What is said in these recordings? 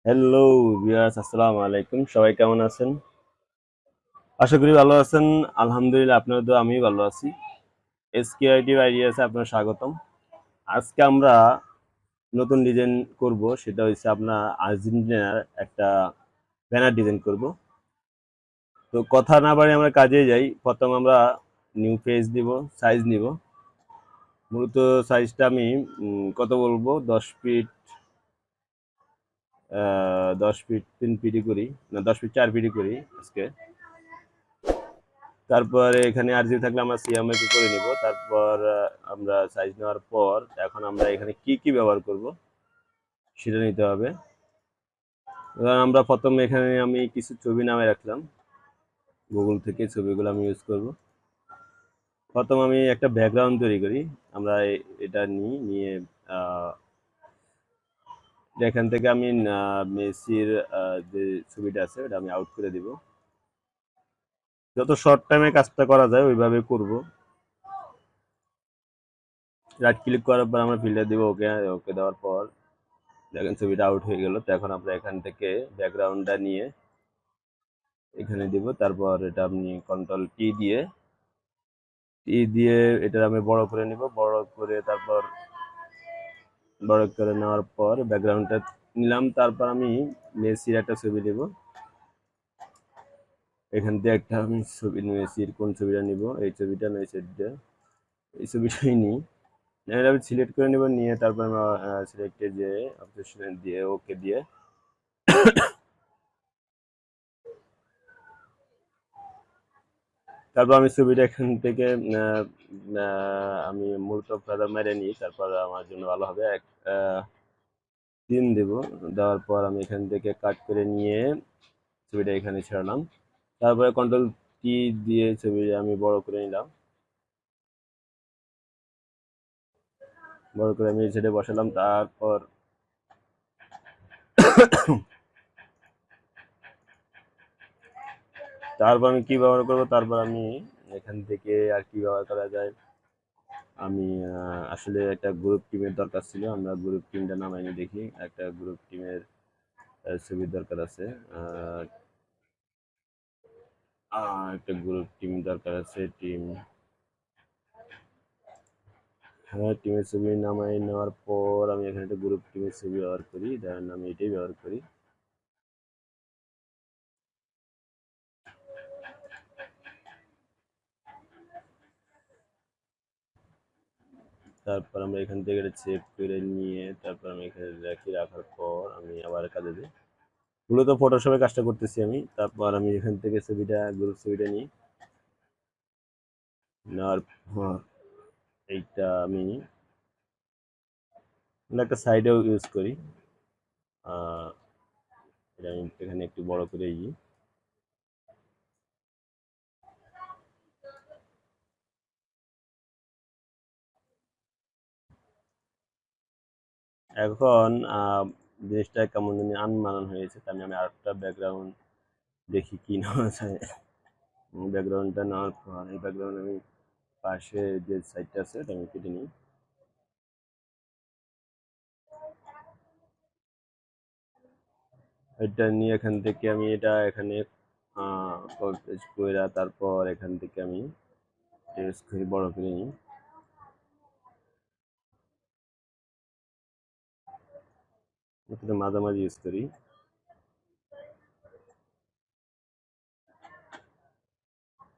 Hello viewers, আসসালামু আলাইকুম। সবাই কেমন আছেন? আশা করি ভালো আছেন। আলহামদুলিল্লাহ, আপনার তো আমি ভালো আছি। এসকেআইটি আইডিয়াসে আপনার স্বাগতম। আজকে আমরা নতুন ডিজাইন করব, সেটা হচ্ছে আপনার আর্জেন্টিনার একটা ব্যানার ডিজাইন করব। তো কথা না বাড়িয়ে আমরা কাজে যাই। প্রথম আমরা নিউ পেজ দিব, সাইজ নিব। মূলত সাইজটা আমি কত বলবো, 10 ফিট, 10 ফিট 3 ফিটই করি, না 10 ফিট 4 ফিটই করি আজকে। তারপরে এখানে আরজিবি থাকলে আমরা সিএমএ করে নিব। তারপর আমরা সাইজ নেওয়ার পর এখন আমরা এখানে কি কি ব্যবহার করব সেটা নিতে হবে। আমরা প্রথমে এখানে আমি কিছু ছবি নামে রাখলাম, গুগল থেকে ছবিগুলো আমি ইউজ করব। প্রথম আমি একটা ব্যাকগ্রাউন্ড তৈরি করি। আমরা এটা নিয়ে এখান থেকে আমি মেসির যে ছবিটা আছে ওটা আমি আউট করে দিব। যত শর্ট টাইমে কাজটা করা যায় ওইভাবে করব। রাইট ক্লিক করার পর আমরা ফিল্টার দিব, ওকে ওকে দেওয়ার পর দেখেন ছবিটা আউট হয়ে গেল। তো এখন আমরা এখান থেকে ব্যাকগ্রাউন্ডটা নিয়ে এখানে দিব। তারপর এটা আপনি কন্ট্রোল টি দিয়ে এটা আমি বড় করে নিব। বড় করে নেওয়ার পর ব্যাকগ্রাউন্ডটা নিলাম। তারপর আমি মেসির একটা ছবি নেব। এখান থেকে একটা আমি ছবি, মেসির কোন ছবিটা নিব, এই ছবিটা নয়, সেটটা এই ছবিটাই নিই। এটা আমি সিলেক্ট করে নিব, নিয়ে তারপর আমরা সিলেক্টে যে অপশন দিয়ে ওকে দিয়ে তারপর আমি ছবিটা এখান থেকে আমি মূলত ফেদার মেরে নিই। তারপর আমার জন্য ভালো হবে। এক 3 দেব। দেওয়ার পর আমি এখান থেকে কাট করে নিয়ে ছবিটা এখানে ছেড়ালাম। তারপরে কন্ট্রোল টি দিয়ে ছবিটা আমি বড় করে নিলাম। বড় করে আমি এই সাইডে বসালাম। তারপর আমি কি ব্যবহার করব, তারপর আমি এখান থেকে আর কি ব্যবহার করা যায়। আমি আসলে একটা গ্রুপ টিমের দরকার ছিল, আমরা গ্রুপ টিমটা নামাইনি, দেখি একটা গ্রুপ টিমের ছবির দরকার আছে। আহ, একটা গ্রুপ টিম দরকার আছে। হ্যাঁ, টিমের ছবি নামাই নেওয়ার পর আমি এখানে একটা গ্রুপ টিমের ছবি ব্যবহার করি, ধরেন আমি এটাই ব্যবহার করি। তারপর আমরা এখান থেকে এটা সেভ করে নিয়ে তারপর আমি এখানে রাখার পর আমি আবার কাজে দিই। মূলত ফটোশপে কাজটা করতেছি আমি। তারপর আমি এখান থেকে গ্রুপ ছবিটা নিই। নেওয়ার পর এইটা আমি একটা সাইডেও ইউজ করি। এটা আমি এখানে একটু বড় করে দিই। এখন জিনিসটা কেমন জানি আনমানান হয়েছে, তাই আমি আরেকটা ব্যাকগ্রাউন্ড দেখি কি নেওয়া যায়। ব্যাকগ্রাউন্ডটা নেওয়ার পর এই ব্যাকগ্রাউন্ড আমি পাশে যে সাইডটা আছে এটা আমি কেটে নিই। এটা নিয়ে এখান থেকে আমি এটা এখানে কইরা তারপর এখান থেকে আমি টেস্ট করে বড় করে নিই। এটা মাঝামাঝি ইউজ করি।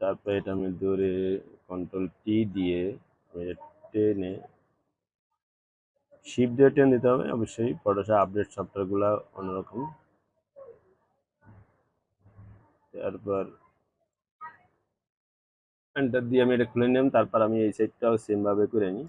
তারপর এটা আমি ধরে কন্ট্রোল টি দিয়ে আমি টেনে শিপ দিয়ে টেনে দিতে হবে। অবশ্যই ফটোশপ আপডেট সফটওয়্যারগুলো অন্যরকম। তারপর এন্টার দিয়ে আমি এটা খুলে নিলাম। তারপর আমি এই সাইডটাও সেম ভাবে করে নিই।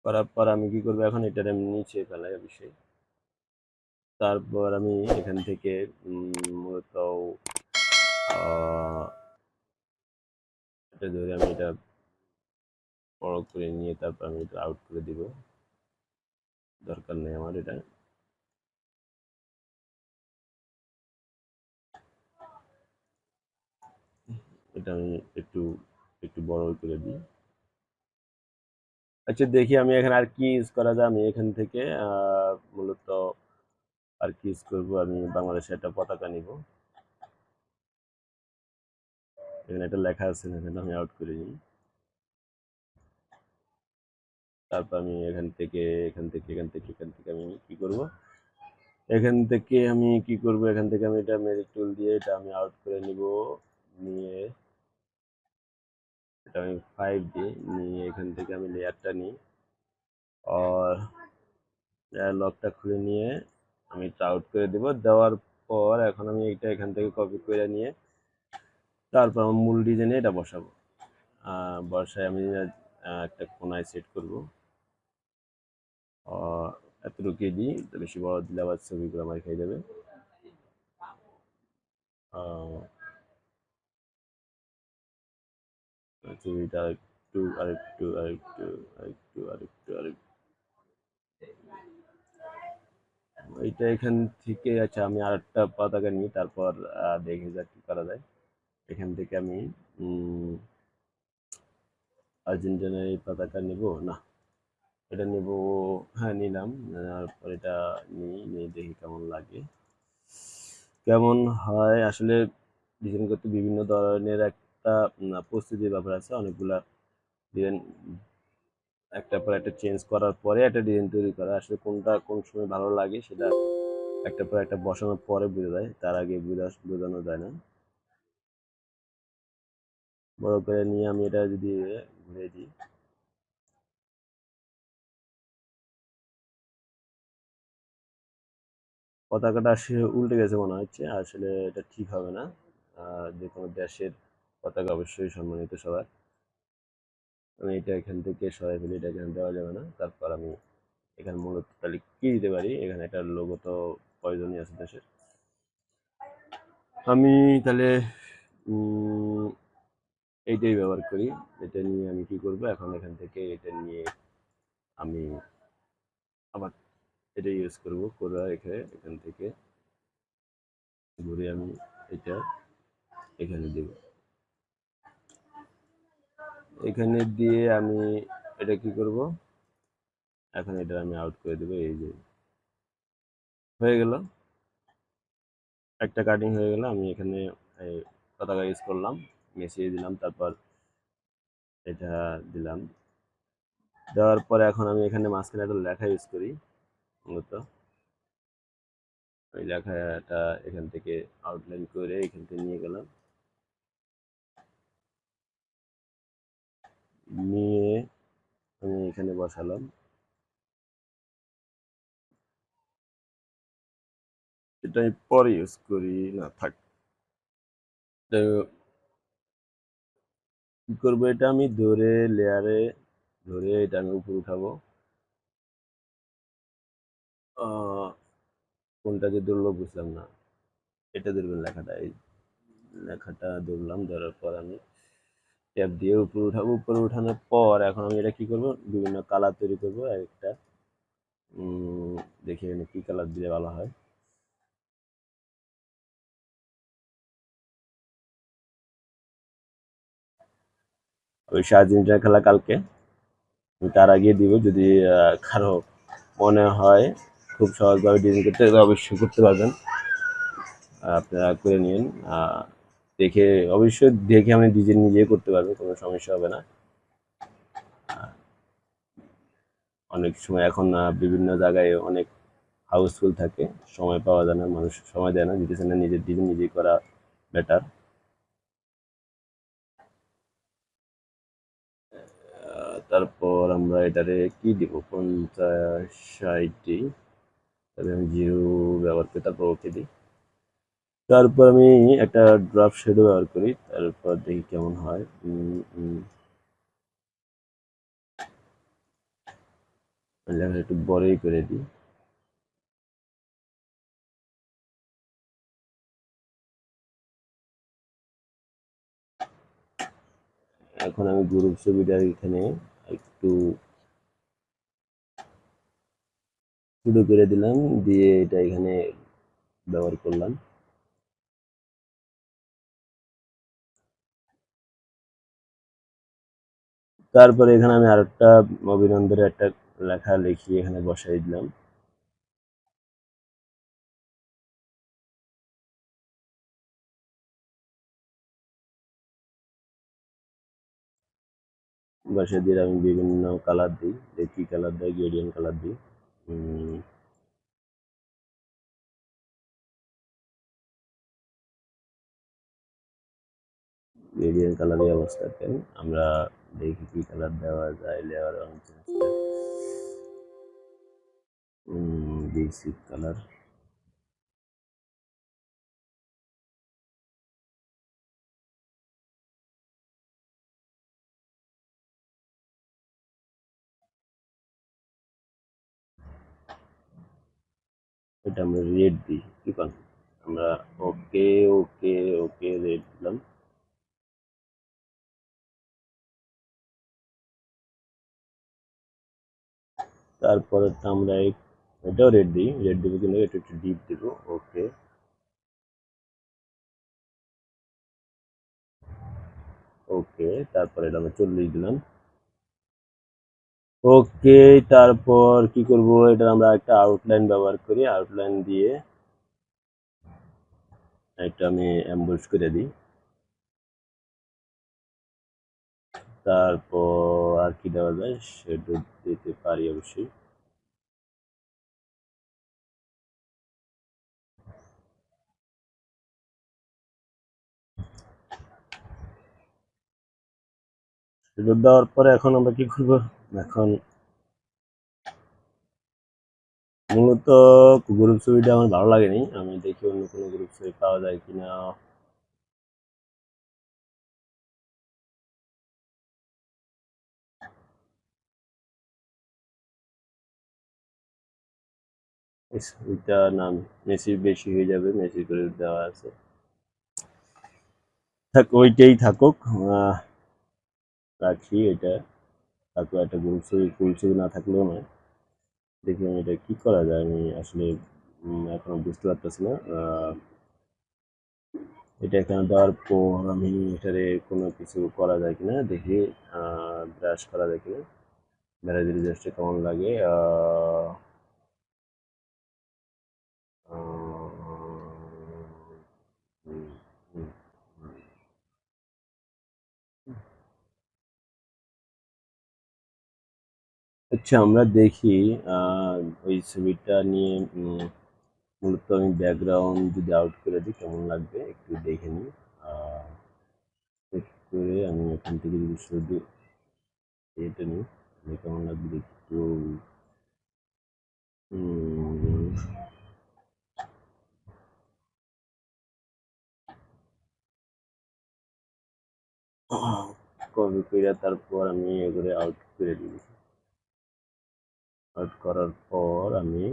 করার পর আমি কি করবো, এখন এটার আমি নিচে ফেলাই অবশ্যই। তারপর আমি এখান থেকে মূলত এটা ধরে আমি এটা বড় করে নিয়ে তারপর আমি এটা আউট করে দিব। দরকার নেই আমার এটা। এটা আমি একটু একটু বড় করে দিই। আচ্ছা, দেখি আমি এখানে আর কি ইউজ করা যায়। আমি এখান থেকে মূলত আর কি ইউজ করবো, আমি বাংলাদেশের একটা পতাকা নিব। এখানে একটা লেখা আছে, এখানে আমি আউট করে নিই। তারপর আমি এখান থেকে আমি কি করব, এখান থেকে আমি এটা ম্যাজিক টুল দিয়ে এটা আমি আউট করে নিব। নিয়ে এটা আমি 5 দিই, নিয়ে এখান থেকে আমি লেয়ারটা নিই আর লকটা খুলে নিয়ে আমি এটা আউট করে দেব। দেওয়ার পর এখন আমি এটা এখান থেকে কপি করে নিয়ে তারপর আমার মূল ডিজাইনে এটা বসাবো। বসায় আমি একটা কোনায় সেট করব। এতটুকু দিই, বেশি বড় দিলে আবার ছবিগুলো আমার খেয়ে যাবে। ছবিটা আরেকটু এইটা এখান থেকে। আচ্ছা, আমি আরেকটা পতাকা নিই, তারপর দেখে যাক কি করা যায়। এখান থেকে আমি আর্জেন্টিনার এই পতাকা নিব না, এটা নিব। হ্যাঁ, নিলাম। নেওয়ার পর এটা নিয়ে দেখি কেমন লাগে, কেমন হয়। আসলে ডিজাইন করতে বিভিন্ন ধরনের একটা প্রস্তুতির ব্যাপার আছে। অনেকগুলা ডিজাইন একটার পর একটা চেঞ্জ করার পরে একটা ডিজাইন তৈরি করা। আসলে কোনটা কোন সময় ভালো লাগে সেটা একটার পর একটা বসানোর পরে বোঝা যায়, তার আগে বোঝানো যায় না। বড় করে নিয়ে আমি এটা যদি ঘুরে দিই, পতাকাটা আসলে উল্টে গেছে মনে হচ্ছে। আসলে এটা ঠিক হবে না। যে কোনো দেশের পতাকা অবশ্যই সম্মানিত সবার। আমি এটা এখান থেকে সরাই ফেলি, এটা এখানে দেওয়া যাবে না। তারপর আমি এখানে মূলত তাহলে কি দিতে পারি, এখানে একটা লোগো তো প্রয়োজনই আছে দেশের। আমি তাহলে এইটাই ব্যবহার করি। এটা নিয়ে আমি কি করব, এখন এখান থেকে এটা নিয়ে আমি আবার এটা ইউজ করব। করে রেখে এখান থেকে ঘুরে আমি এটা এখানে দেব। এখানে দিয়ে আমি এটা কি করব, এখন এটা আমি আউট করে দেবো। এই যে হয়ে গেল, একটা কাটিং হয়ে গেল। আমি এখানে এই পতাকা ইউজ করলাম, মিশিয়ে দিলাম, তারপর এটা দিলাম। দেওয়ার পরে এখন আমি এখানে মাঝখানে একটা লেখা ইউজ করি মূলত। ওই লেখাটা এখান থেকে আউটলাইন করে এখান থেকে নিয়ে গেলাম, নিয়ে আমি এখানে বসালাম। এটা আমি পরে ইউজ করি না, থাক। তো কি করবো, এটা আমি ধরে লেয়ারে ধরে এটা আমি উপরে উঠাবো। কোনটা যে ধরলো বুঝলাম না। এটা ধরবেন লেখাটা, এই লেখাটা ধরলাম। ধরার পর আমি ট্যাপ দিয়ে উপরে উঠাবো। উপরে উঠানোর পর এখন আমি এটা কি করব, বিভিন্ন কালার তৈরি করবো। একটা দেখি এখানে কি কালার দিলে ভালো হয়। ওই আর্জেন্টিনা খেলা কালকে, আমি তার আগে দিব। যদি কারো মনে হয় খুব সহজভাবে ডিজাইন করতে, অবশ্যই করতে পারবেন। আপনারা করে নিন। দেখে অবশ্যই দেখে আমি ডিজাইন নিজে করতে পারবো, কোনো সমস্যা হবে না। অনেক সময় এখন বিভিন্ন জায়গায় অনেক হাউসফুল থাকে, সময় পাওয়া যায় না, মানুষ সময় দেয় না, দিতেছে না। নিজের ডিজাইন নিজেই করা বেটার। তারপর আমরা এটারে কি দিব, 50 60, তাহলে আমি 0 ব্যবহার করি, তারপর ওকে দিই। তারপর আমি একটা ড্রপ শেডো ব্যবহার করি, তারপর দেখি কেমন হয়। লেখা একটু বড়ই করে দিই। এখন আমি গ্রুপ ছবিটা এখানে একটু ছোট করে দিলাম, দিয়ে এটা এখানে ব্যবহার করলাম। তারপরে এখানে আমি আরেকটা অভিনন্দনের একটা লেখা লিখি এখানে বসাই দিলাম। বসিয়ে দিয়ে আমি বিভিন্ন কালার দিই, দেখি কালার দেয়, গ্রেডিয়েন্ট কালার দিই। গ্রেডিয়েন্ট কালারের অবস্থাতে আমরা দেখি কি কালার দেওয়া যায়। লেয়ার রং বেসিক কালার, এটা আমরা রেড দিই। কি পান আমরা ওকে ওকে ওকে রেড দিলাম। তারপরে আমরা এটাও রেড দিই, রেড দেবো কিন্তু এটা একটু ডিপ দেবো। ওকে ওকে, তারপরে এটা আমরা 40 দিলাম। ওকে, তারপর কি করব, এটা আমরা একটা আউটলাইন ব্যবহার করি, আউটলাইন দিয়ে এটা আমি এমবোস করে দিই। তারপর আর কি দেওয়া যায়, সেটা দিতে পারি অবশ্যই। সেটা দেওয়ার পরে এখন আমরা কি করব, এখন মূলত গ্রুপ ছবিটা আমার ভালো লাগেনি, আমি দেখি অন্য কোনো গ্রুপ ছবি পাওয়া যায় কিনা। ওইটা নাম মেসি বেশি হয়ে যাবে, মেসি করে দেওয়া আছে, থাক ওইটাই থাকুক। রাখি এটা, তারপর একটা গ্রুপ ছবি ফুল ছবি না থাকলেও নয়। দেখি আমি এটা কি করা যায়, আমি আসলে এখনো বুঝতে পারতেছি না। এটা এখানে দেওয়ার পর আমি এটারে কোনো কিছু করা যায় কিনা দেখি, ব্রাশ করা যায় কিনা, ব্রাশ রিজার্চটা কেমন লাগে। আচ্ছা আমরা দেখি ওই ছবিটা নিয়ে মূলত আমি ব্যাকগ্রাউন্ড যদি আউট করে দিই কেমন লাগবে একটু দেখে নিই। করে আমি এখান থেকে যদি শুধু এটা নিই কেমন লাগবে একটু। কপি করে তারপর আমি এগুলো আউট করে দিই। আউট করার পর আমি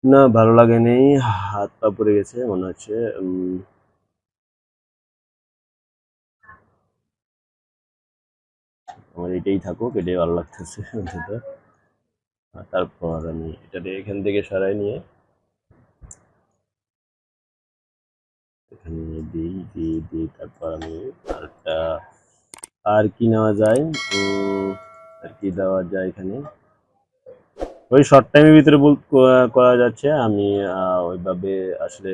না ভালো লাগেনি, হাত পা পড়ে গেছে মনে হচ্ছে। আমার এটাই থাকুক, এটাই ভালো লাগতেছে অন্তত। তারপর আমি এটাকে এখান থেকে সরাই নিয়ে এখানে দিই দিয়ে দিই। তারপর আমি আরেকটা আর কি নেওয়া যায়, আর কি দেওয়া যায় এখানে, ওই শর্ট টাইমের ভিতরে করা যাচ্ছে। আমি ওইভাবে আসলে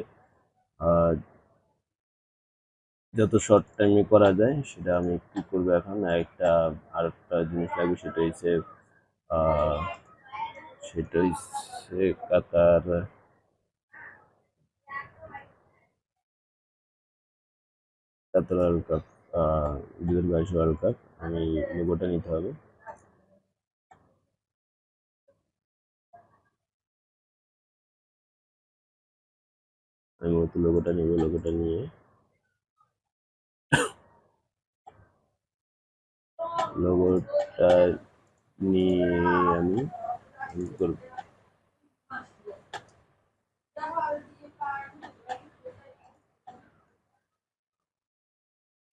যত শর্ট টাইমে করা যায় সেটা আমি কি করবো এখন। আরেকটা জিনিস লাগবে, সেটা হচ্ছে কাতার কাতার ওয়ার্ল্ড কাপ, 2022 ওয়ার্ল্ড কাপ। আমি লোগোটা নিতে হবে। আমি মূলত লোগোটা নিব, লোগোটা নিয়ে লোগোটা নিয়ে আমি করব।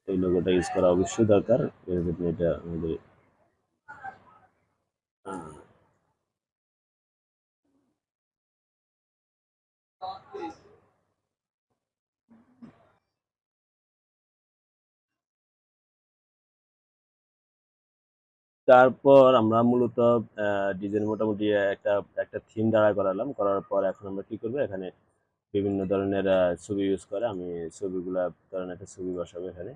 এই লোগোটা ইউজ করা অবশ্যই দরকার। এর জন্য এটা আমাদের তারপর আমরা মূলত ডিজাইন মোটামুটি একটা একটা থিম দাঁড়া করালাম, করার পর এখন আমরা কি করবো, এখানে বিভিন্ন ধরনের ছবি ইউজ করে আমি ছবিগুলা, ধরেন একটা ছবি বসাবো, এখানে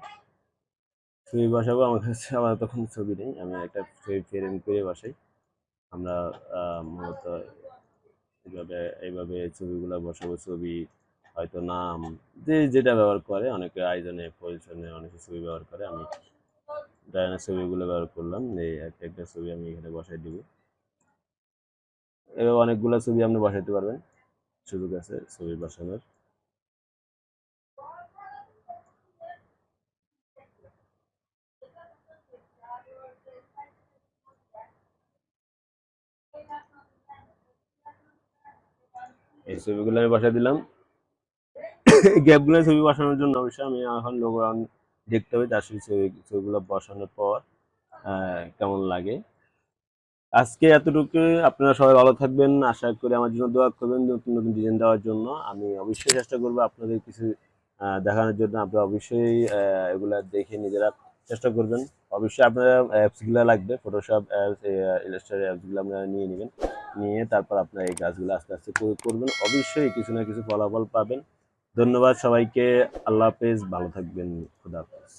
ছবি বসাবো, আমার কাছে আমার তখন ছবি নেই, আমি একটা ছবি ফ্রেম করে বসাই। আমরা মূলত এইভাবে এইভাবে ছবিগুলা বসাবো, ছবি হয়তো নাম, যে যেটা ব্যবহার করে, অনেকে আয়োজনে পরিচ্ছন্নে অনেকে ছবি ব্যবহার করে, আমি ডায়না ছবিগুলো ব্যবহার করলাম। এই একটা একটা ছবি আমি এখানে বসাই দিব। এভাবে অনেকগুলো ছবি আপনি বসাইতে পারবেন, সুযোগ আছে ছবি বসানোর। এই ছবিগুলো আমি বসাই দিলাম। গ্যাপগুলো ছবি বসানোর জন্য অবশ্যই আমি এখন লোগো দেখতে হবে যে আসলে ছবিগুলো বসানোর পর কেমন লাগে। আজকে এতটুকু, আপনারা সবাই ভালো থাকবেন, আশা করি আমার জন্য দোয়া করবেন নতুন নতুন ডিজাইন দেওয়ার জন্য। আমি অবশ্যই চেষ্টা করবো আপনাদের কিছু দেখানোর জন্য। আপনারা অবশ্যই এগুলা দেখে নিজেরা চেষ্টা করবেন। অবশ্যই আপনারা অ্যাপসগুলো লাগবে, ফটোশপ অ্যাপস, ইলাস্ট্রেটর অ্যাপসগুলো আপনারা নিয়ে নেবেন, নিয়ে তারপর আপনারা এই কাজগুলো আস্তে আস্তে করবেন, অবশ্যই কিছু না কিছু ফলাফল পাবেন। ধন্যবাদ সবাইকে, আল্লাহ হাফেজ, ভালো থাকবেন, খুদা হাফেজ।